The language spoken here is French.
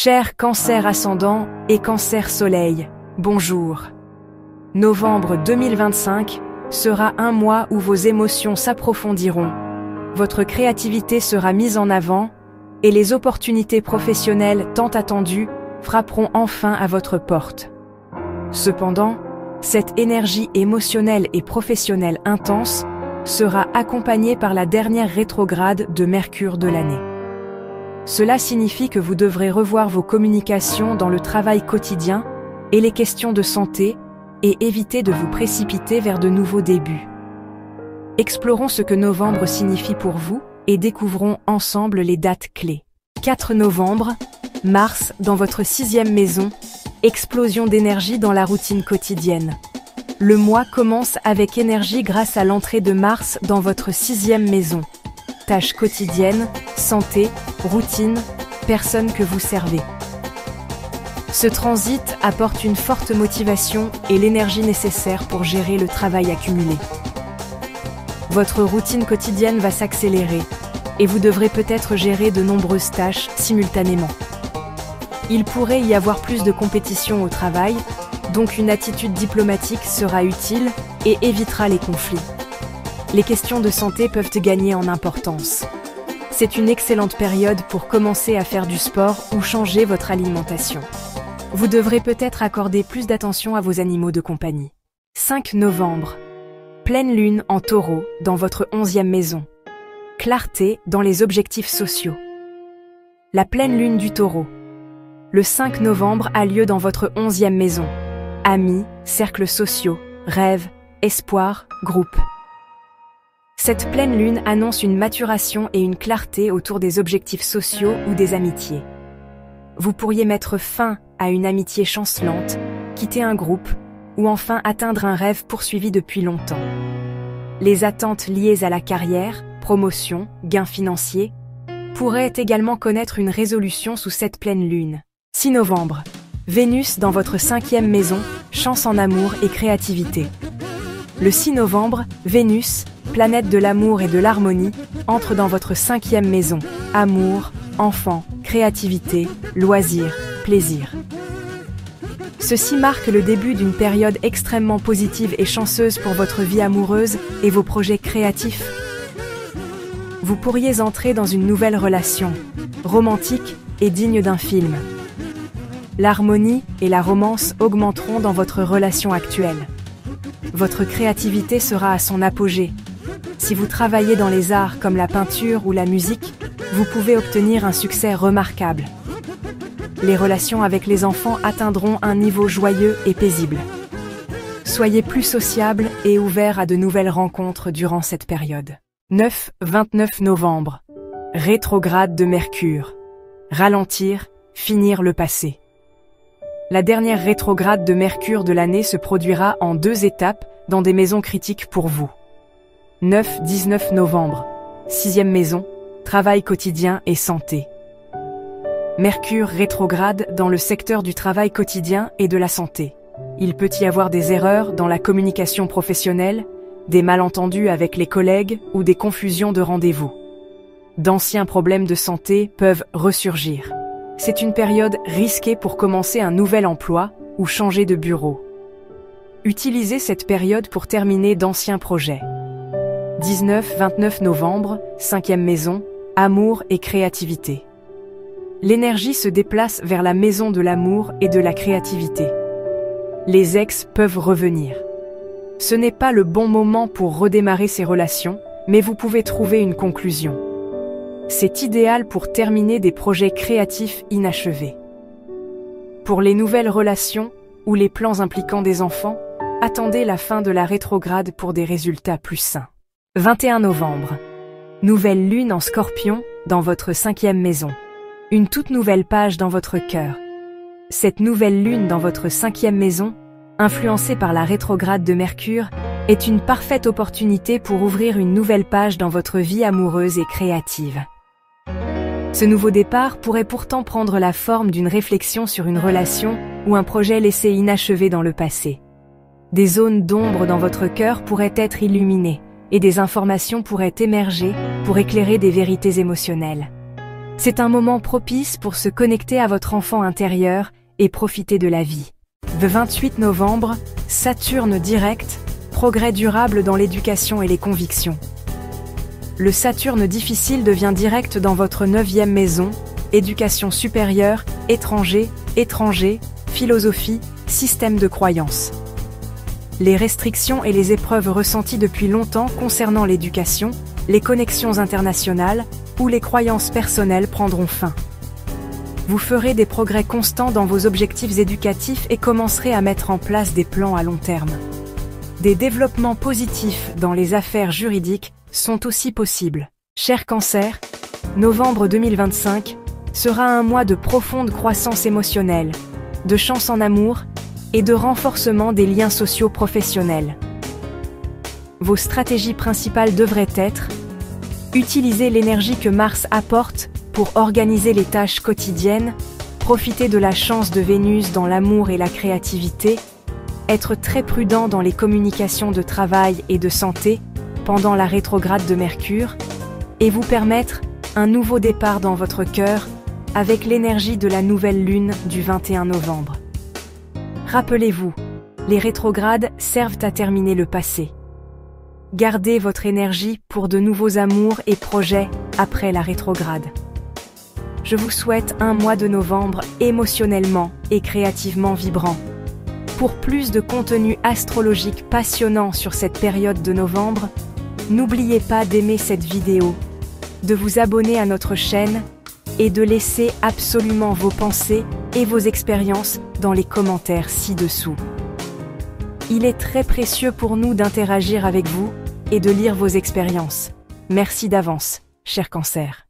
Chers Cancer ascendant et Cancer soleil, bonjour. Novembre 2025 sera un mois où vos émotions s'approfondiront, votre créativité sera mise en avant et les opportunités professionnelles tant attendues frapperont enfin à votre porte. Cependant, cette énergie émotionnelle et professionnelle intense sera accompagnée par la dernière rétrograde de Mercure de l'année. Cela signifie que vous devrez revoir vos communications dans le travail quotidien et les questions de santé et éviter de vous précipiter vers de nouveaux débuts. Explorons ce que novembre signifie pour vous et découvrons ensemble les dates clés. 4 novembre, Mars dans votre 6e maison, explosion d'énergie dans la routine quotidienne. Le mois commence avec énergie grâce à l'entrée de Mars dans votre 6e maison. Tâches quotidiennes, santé, routine, personnes que vous servez. Ce transit apporte une forte motivation et l'énergie nécessaire pour gérer le travail accumulé. Votre routine quotidienne va s'accélérer et vous devrez peut-être gérer de nombreuses tâches simultanément. Il pourrait y avoir plus de compétition au travail, donc une attitude diplomatique sera utile et évitera les conflits. Les questions de santé peuvent gagner en importance. C'est une excellente période pour commencer à faire du sport ou changer votre alimentation. Vous devrez peut-être accorder plus d'attention à vos animaux de compagnie. 5 novembre. Pleine lune en Taureau dans votre 11e maison. Clarté dans les objectifs sociaux. La pleine lune du Taureau. Le 5 novembre a lieu dans votre 11e maison. Amis, cercles sociaux, rêves, espoirs, groupes. Cette pleine lune annonce une maturation et une clarté autour des objectifs sociaux ou des amitiés. Vous pourriez mettre fin à une amitié chancelante, quitter un groupe ou enfin atteindre un rêve poursuivi depuis longtemps. Les attentes liées à la carrière, promotion, gains financiers pourraient également connaître une résolution sous cette pleine lune. 6 novembre. Vénus dans votre 5e maison, chance en amour et créativité. Le 6 novembre, Vénus, planète de l'amour et de l'harmonie, entre dans votre 5e maison. Amour, enfants, créativité, loisirs, plaisir. Ceci marque le début d'une période extrêmement positive et chanceuse pour votre vie amoureuse et vos projets créatifs. Vous pourriez entrer dans une nouvelle relation, romantique et digne d'un film. L'harmonie et la romance augmenteront dans votre relation actuelle. Votre créativité sera à son apogée. Si vous travaillez dans les arts comme la peinture ou la musique, vous pouvez obtenir un succès remarquable. Les relations avec les enfants atteindront un niveau joyeux et paisible. Soyez plus sociable et ouvert à de nouvelles rencontres durant cette période. 9-29 novembre. Rétrograde de Mercure. Ralentir, finir le passé. La dernière rétrograde de Mercure de l'année se produira en 2 étapes dans des maisons critiques pour vous. 9-19 novembre. 6e maison, travail quotidien et santé. Mercure rétrograde dans le secteur du travail quotidien et de la santé. Il peut y avoir des erreurs dans la communication professionnelle, des malentendus avec les collègues ou des confusions de rendez-vous. D'anciens problèmes de santé peuvent ressurgir. C'est une période risquée pour commencer un nouvel emploi ou changer de bureau. Utilisez cette période pour terminer d'anciens projets. 19-29 novembre, 5e maison, amour et créativité. L'énergie se déplace vers la maison de l'amour et de la créativité. Les ex peuvent revenir. Ce n'est pas le bon moment pour redémarrer ces relations, mais vous pouvez trouver une conclusion. C'est idéal pour terminer des projets créatifs inachevés. Pour les nouvelles relations ou les plans impliquant des enfants, attendez la fin de la rétrograde pour des résultats plus sains. 21 novembre. Nouvelle lune en Scorpion dans votre 5e maison. Une toute nouvelle page dans votre cœur. Cette nouvelle lune dans votre 5e maison, influencée par la rétrograde de Mercure, est une parfaite opportunité pour ouvrir une nouvelle page dans votre vie amoureuse et créative. Ce nouveau départ pourrait pourtant prendre la forme d'une réflexion sur une relation ou un projet laissé inachevé dans le passé. Des zones d'ombre dans votre cœur pourraient être illuminées et des informations pourraient émerger pour éclairer des vérités émotionnelles. C'est un moment propice pour se connecter à votre enfant intérieur et profiter de la vie. Le 28 novembre, Saturne direct, progrès durable dans l'éducation et les convictions. Le Saturne difficile devient direct dans votre 9e maison, éducation supérieure, étranger, philosophie, système de croyance. Les restrictions et les épreuves ressenties depuis longtemps concernant l'éducation, les connexions internationales ou les croyances personnelles prendront fin. Vous ferez des progrès constants dans vos objectifs éducatifs et commencerez à mettre en place des plans à long terme. Des développements positifs dans les affaires juridiques sont aussi possibles. Cher Cancer, novembre 2025 sera un mois de profonde croissance émotionnelle, de chance en amour et de renforcement des liens sociaux professionnels. Vos stratégies principales devraient être: utiliser l'énergie que Mars apporte pour organiser les tâches quotidiennes, profiter de la chance de Vénus dans l'amour et la créativité, être très prudent dans les communications de travail et de santé pendant la rétrograde de Mercure, et vous permettre un nouveau départ dans votre cœur avec l'énergie de la nouvelle lune du 21 novembre. Rappelez-vous, les rétrogrades servent à terminer le passé. Gardez votre énergie pour de nouveaux amours et projets après la rétrograde. Je vous souhaite un mois de novembre émotionnellement et créativement vibrant. Pour plus de contenu astrologique passionnant sur cette période de novembre, n'oubliez pas d'aimer cette vidéo, de vous abonner à notre chaîne et de laisser absolument vos pensées et vos expériences dans les commentaires ci-dessous. Il est très précieux pour nous d'interagir avec vous et de lire vos expériences. Merci d'avance, cher Cancer.